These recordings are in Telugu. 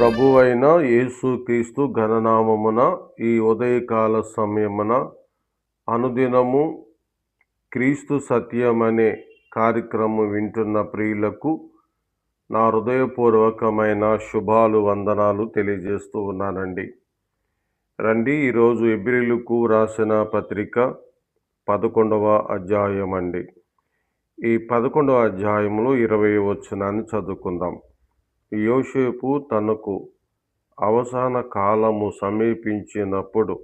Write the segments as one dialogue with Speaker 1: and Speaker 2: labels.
Speaker 1: ప్రభువైన యేసుక్రీస్తు ఘననామమున ఈ ఉదయకాల సమయమున అనుదినము క్రీస్తు సత్యమనే కార్యక్రమం వింటున్న ప్రియులకు నా హృదయపూర్వకమైన శుభాలు వందనాలు తెలియజేస్తూ ఉన్నానండి. రండి, ఈరోజు ఎబ్రీలకు రాసిన పత్రిక 11వ అధ్యాయం అండి. ఈ 11వ అధ్యాయంలో 20వ వచనాన్ని చదువుకుందాం. యోసేపు తనకు అవసాన కాలము సమీపించినప్పుడు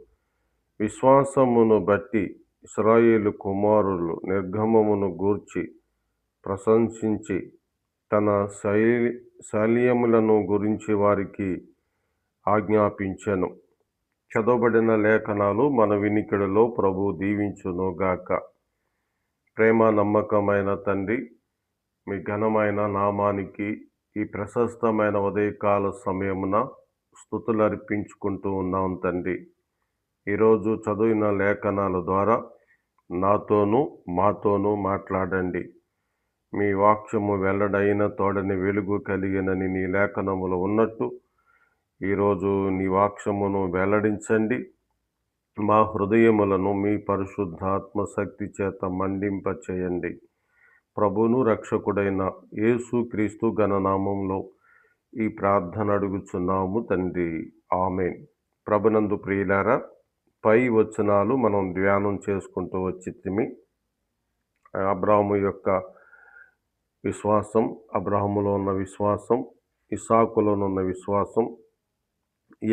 Speaker 1: విశ్వాసమును బట్టి ఇశ్రాయేలు కుమారులు నిర్గమమును గూర్చి ప్రశంసించి తన శల్యములను గురించి వారికి ఆజ్ఞాపించెను. చదవబడిన లేఖనాలు మన వినికిడిలో ప్రభు దీవించునుగాక. ప్రేమ నమ్మకమైన తండ్రి, మీ ఘనమైన నామానికి ఈ ప్రశస్తమైన ఉదయకాల సమయమున స్తుతులు అర్పించుకుంటూ ఉన్నాం తండ్రి. ఈరోజు చదివిన లేఖనాల ద్వారా నాతోనూ మాతోనూ మాట్లాడండి. మీ వాక్యము వెల్లడైన తోడని వెలుగు కలిగినని నీ లేఖనములు ఉన్నట్టు ఈరోజు నీ వాక్యమును వెల్లడించండి. మా హృదయములను మీ పరిశుద్ధాత్మ శక్తి చేత మండింపచేయండి. ప్రభువును రక్షకుడైన యేసుక్రీస్తు ఘననామంలో ఈ ప్రార్థన అడుగుచున్నాము తండ్రి, ఆమేన్. ప్రభునందు ప్రియులారా, పై వచనాలు మనం ధ్యానం చేసుకుంటూ వచ్చితిమి. అబ్రాహాము యొక్క విశ్వాసం, అబ్రాహాములో ఉన్న విశ్వాసం, ఇస్సాకులో ఉన్న విశ్వాసం,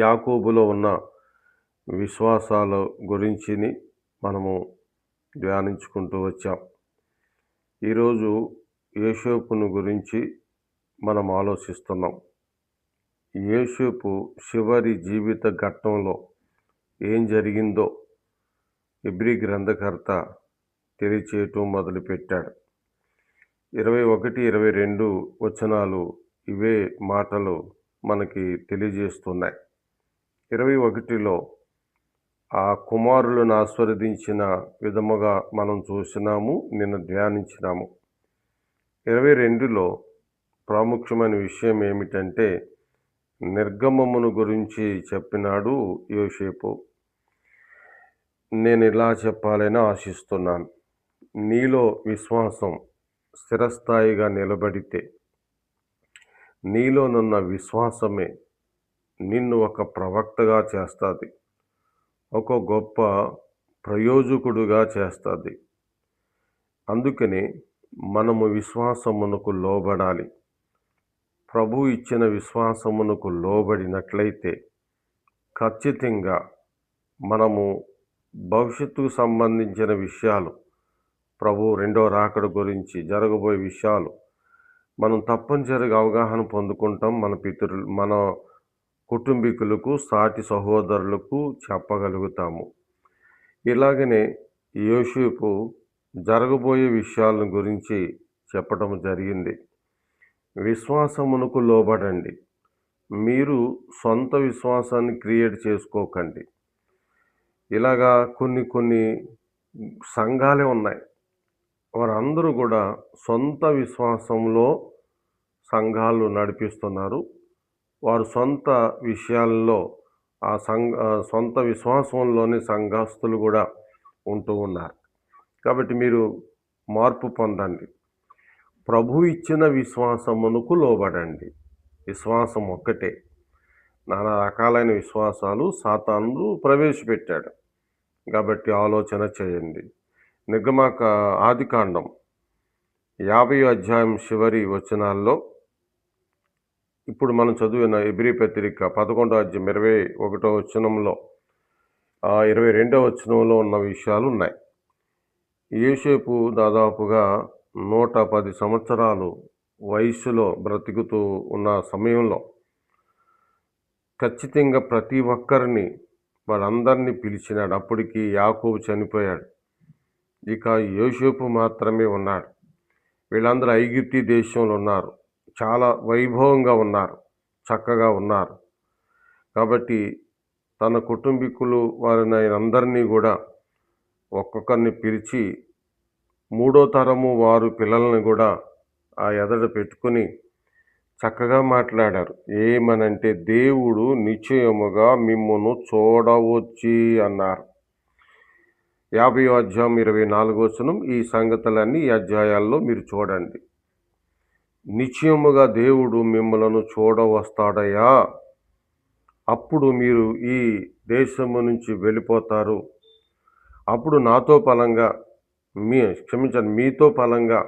Speaker 1: యాకోబులో ఉన్న విశ్వాసాల గురించి మనము ధ్యానించుకుంటూ వచ్చాం. ఈరోజు యోసేపును గురించి మనం ఆలోచిస్తున్నాం. యోసేపు చివరి జీవిత ఘట్టంలో ఏం జరిగిందో ఎబ్రీ గ్రంథకర్త తెలియచేయటం మొదలుపెట్టాడు. 21, 22 వచనాలు ఇవే మాటలు మనకి తెలియజేస్తున్నాయి. 21లో ఆ కుమారులను ఆశీర్వదించిన విధముగా మనం చూసినాము, నిన్న ధ్యానించినాము. 22లో ప్రాముఖ్యమైన విషయం ఏమిటంటే నిర్గమమును గురించి చెప్పినాడు యోసేపు. నేను ఇలా చెప్పాలని ఆశిస్తున్నాను. నీలో విశ్వాసం స్థిరస్థాయిగా నిలబడితే నీలోనున్న విశ్వాసమే నిన్ను ఒక ప్రవక్తగా చేస్తుంది, ఒక గొప్ప ప్రయోజకుడుగా చేస్తుంది. అందుకని మనము విశ్వాసమునకు లోబడాలి. ప్రభు ఇచ్చిన విశ్వాసమునకు లోబడినట్లయితే ఖచ్చితంగా మనము భవిష్యత్తుకు సంబంధించిన విషయాలు, ప్రభు రెండో రాకడ గురించి జరగబోయే విషయాలు మనం తప్పనిసరిగా అవగాహన పొందుకుంటాం. మన కుటుంబీకులకు, సాటి సహోదరులకు చెప్పగలుగుతాము. ఇలాగనే యోసేపు జరగబోయే విషయాల గురించి చెప్పడం జరిగింది. విశ్వాసమునకు లోబడండి. మీరు సొంత విశ్వాసాన్ని క్రియేట్ చేసుకోకండి. ఇలాగా కొన్ని సంఘాలే ఉన్నాయి. వారందరూ కూడా సొంత విశ్వాసంలో సంఘాలు నడిపిస్తున్నారు. వారు సొంత విషయాల్లో సొంత విశ్వాసంలోని సంఘస్థులు కూడా ఉంటూ ఉన్నారు. కాబట్టి మీరు మార్పు పొందండి. ప్రభు ఇచ్చిన విశ్వాసమునకు లోబడండి. విశ్వాసం ఒక్కటే. నానా రకాలైన విశ్వాసాలు సాతాను ప్రవేశపెట్టాడు. కాబట్టి ఆలోచన చేయండి. ఆదికాండం 50వ అధ్యాయం చివరి వచనాల్లో ఇప్పుడు మనం చదివిన ఎబ్రీ పత్రిక 11వ అధ్యాయం 21వ వచనంలో 22వ వచనంలో ఉన్న విషయాలు ఉన్నాయి. యోసేపు దాదాపుగా 110 సంవత్సరాలు వయస్సులో బ్రతుకుతూ ఉన్న సమయంలో ఖచ్చితంగా ప్రతి ఒక్కరిని వాళ్ళందరినీ పిలిచినాడు. అప్పటికి యాకోబు చనిపోయాడు. ఇక యోసేపు మాత్రమే ఉన్నాడు. వీళ్ళందరూ ఐగుప్తు దేశంలో ఉన్నారు. చాలా వైభవంగా ఉన్నారు, చక్కగా ఉన్నారు. కాబట్టి తన కుటుంబీకులు వారిని అందరినీ కూడా ఒక్కొక్కరిని పిలిచి 3వ తరము వారు పిల్లల్ని కూడా ఆ ఎదట పెట్టుకుని చక్కగా మాట్లాడారు. ఏమనంటే దేవుడు నిశ్చయముగా మిమ్మును చూడవచ్చి అన్నారు. 50వ అధ్యాయం 24వ వచనం. ఈ సంగతులన్నీ ఈ అధ్యాయాల్లో మీరు చూడండి. నిశ్చయముగా దేవుడు మిమ్మలను చూడవస్తాడయ్యా, అప్పుడు మీరు ఈ దేశము నుంచి వెళ్ళిపోతారు. అప్పుడు నాతో ఫలంగా మీతో ఫలంగా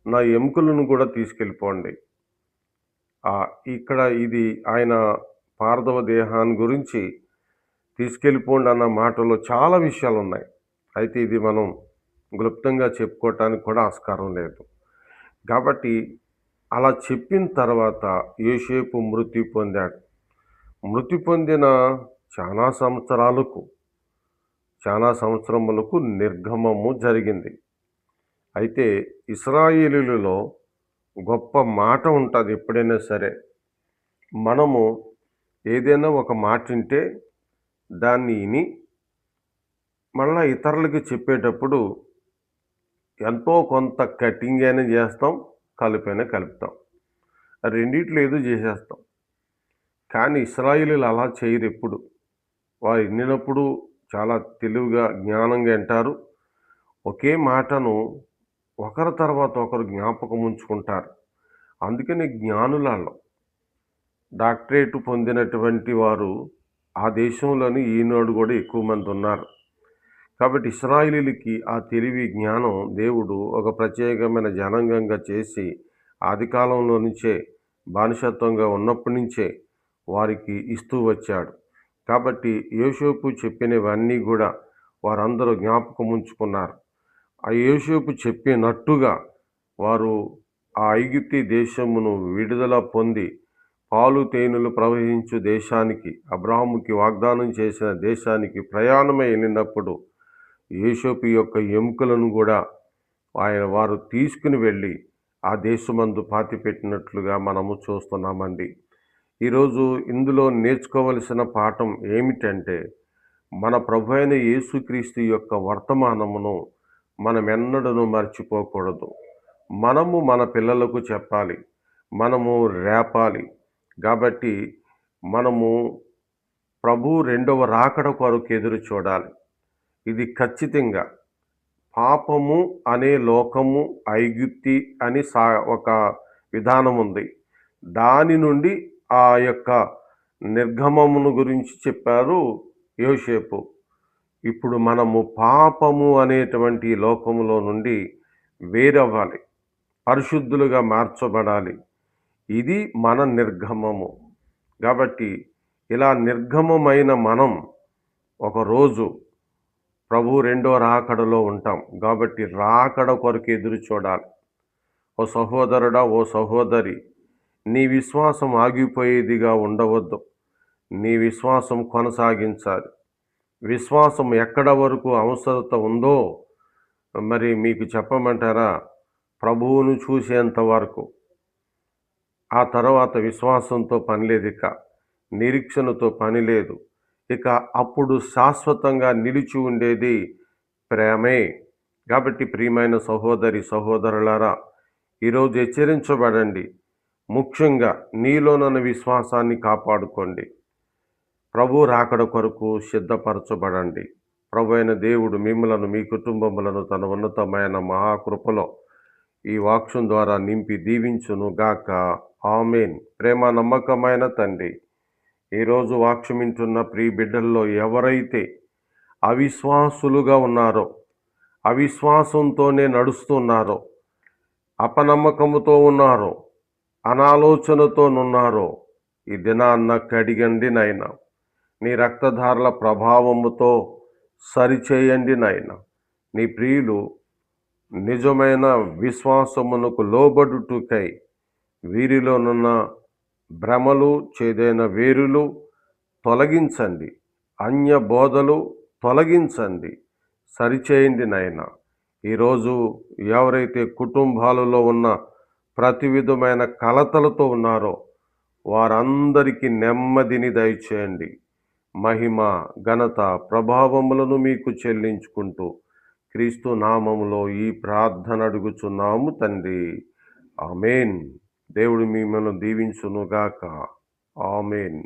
Speaker 1: నా ఎముకలను కూడా తీసుకెళ్ళిపోండి. ఇక్కడ ఇది ఆయన పార్థవ దేహాన్ని గురించి తీసుకెళ్ళిపోండి అన్న మాటలో చాలా విషయాలు ఉన్నాయి. అయితే ఇది మనం క్లుప్తంగా చెప్పుకోవటానికి కూడా ఆస్కారం లేదు. కాబట్టి అలా చెప్పిన తర్వాత యోసేపు మృతి పొందాడు. మృతి పొందిన చాలా సంవత్సరములకు నిర్గమము జరిగింది. అయితే ఇశ్రాయేలీయులలో గొప్ప మాట ఉంటుంది. ఎప్పుడైనా సరే మనము ఏదైనా ఒక మాట వింటే దాన్ని విని మళ్ళా ఇతరులకి చెప్పేటప్పుడు ఎంతో కొంత కటింగ్ అయినా చేస్తాం, కలిపైనా కలుపుతాం. రెండిట్లో ఏదో చేసేస్తాం. కానీ ఇశ్రాయేలీయులు అలా చేయరు. ఎప్పుడు వారు విన్నప్పుడు చాలా తెలివిగా జ్ఞానంగా వింటారు. ఒకే మాటను ఒకరి తర్వాత ఒకరు జ్ఞాపకం ఉంచుకుంటారు. అందుకని జ్ఞానులలో డాక్టరేట్ పొందినటువంటి వారు ఆ దేశంలోని ఈనాడు కూడా ఎక్కువ మంది ఉన్నారు. కాబట్టి ఇశ్రాయేలీయులకి ఆ తెలివి జ్ఞానం దేవుడు ఒక ప్రత్యేకమైన జనాంగంగా చేసి ఆదికాలంలో నుంచే బానిసత్వంగా ఉన్నప్పటి నుంచే వారికి ఇస్తూ వచ్చాడు. కాబట్టి యోసేపు చెప్పినవన్నీ కూడా వారందరూ జ్ఞాపకం ఉంచుకున్నారు. ఆ యోసేపు చెప్పినట్టుగా వారు ఆ ఐగుప్తు దేశమును విడుదల పొంది పాలు తేనెలు ప్రవహించు దేశానికి, అబ్రాహాముకి వాగ్దానం చేసిన దేశానికి ప్రయాణమై వెళ్ళినప్పుడు యోసేపు యొక్క ఎముకలను కూడా వారు తీసుకుని వెళ్ళి ఆ దేశమందు పాతిపెట్టినట్లుగా మనము చూస్తున్నామండి. ఈరోజు ఇందులో నేర్చుకోవలసిన పాఠం ఏమిటంటే, మన ప్రభు అయిన యేసుక్రీస్తు యొక్క వర్తమానమును మనమెన్నడూ మర్చిపోకూడదు. మనము మన పిల్లలకు చెప్పాలి, మనము రేపాలి. కాబట్టి మనము ప్రభు రెండవ రాకడ కొరకు ఎదురు చూడాలి. ఇది ఖచ్చితంగా పాపము అనే లోకము ఐగుప్తి అని ఒక విధానం ఉంది. దాని నుండి ఆ యొక్క నిర్గమమును గురించి చెప్పారు యోసేపు. ఇప్పుడు మనము పాపము అనేటువంటి లోకములో నుండి వేరవ్వాలి, పరిశుద్ధులుగా మార్చబడాలి. ఇది మన నిర్గమము. కాబట్టి ఇలా నిర్గమమైన మనం ఒకరోజు ప్రభు రెండో రాకడలో ఉంటాం. కాబట్టి రాకడ కొరకు ఎదురు చూడాలి. ఓ సహోదరుడా, ఓ సహోదరి, నీ విశ్వాసం ఆగిపోయేదిగా ఉండవద్దు. నీ విశ్వాసం కొనసాగించాలి. విశ్వాసం ఎక్కడ వరకు అవసరత ఉందో మరి మీకు చెప్పమంటారా? ప్రభువును చూసేంత వరకు. ఆ తర్వాత విశ్వాసంతో పని లేదు, ఇక నిరీక్షణతో పని లేదు. ఇక అప్పుడు శాశ్వతంగా నిలిచి ఉండేది ప్రేమే. కాబట్టి ప్రియమైన సహోదరి సహోదరులారా, ఈరోజు హెచ్చరించబడండి. ముఖ్యంగా నీలోనున్న విశ్వాసాన్ని కాపాడుకోండి. ప్రభు రాకడ కొరకు సిద్ధపరచబడండి. ప్రభు అయిన దేవుడు మిమ్మలను, మీ కుటుంబములను తన ఉన్నతమైన మహాకృపలో ఈ వాక్యం ద్వారా నింపి దీవించును గాక. ఆమేన్. ప్రేమ నమ్మకమైన తండ్రి, ఈరోజు వాక్యం వింటున్న ప్రియ బిడ్డల్లో ఎవరైతే అవిశ్వాసులుగా ఉన్నారో, అవిశ్వాసంతోనే నడుస్తున్నారో, అపనమ్మకముతో ఉన్నారో, అనాలోచనతోనున్నారో, ఈ దినాన్న కడిగండి నాయనా. నీ రక్తధారల ప్రభావముతో సరిచేయండి నాయనా. నీ ప్రియులు నిజమైన విశ్వాసమునకు లోబడుటకై వీరిలోనున్న భ్రమలు, చేదైన వేరులు తొలగించండి. అన్య బోధలు తొలగించండి. సరిచేయండి నాయనా. ఈరోజు ఎవరైతే కుటుంబాలలో ఉన్న ప్రతి విధమైన కలతలతో ఉన్నారో వారందరికీ నెమ్మదిని దయచేయండి. మహిమ, ఘనత, ప్రభావములను మీకు చెల్లించుకుంటూ క్రీస్తు నామములో ఈ ప్రార్థన అడుగుచున్నాము తండ్రి. ఆమేన్. దేవుడు మిమ్మల్ని దీవించునుగాక. ఆమేన్.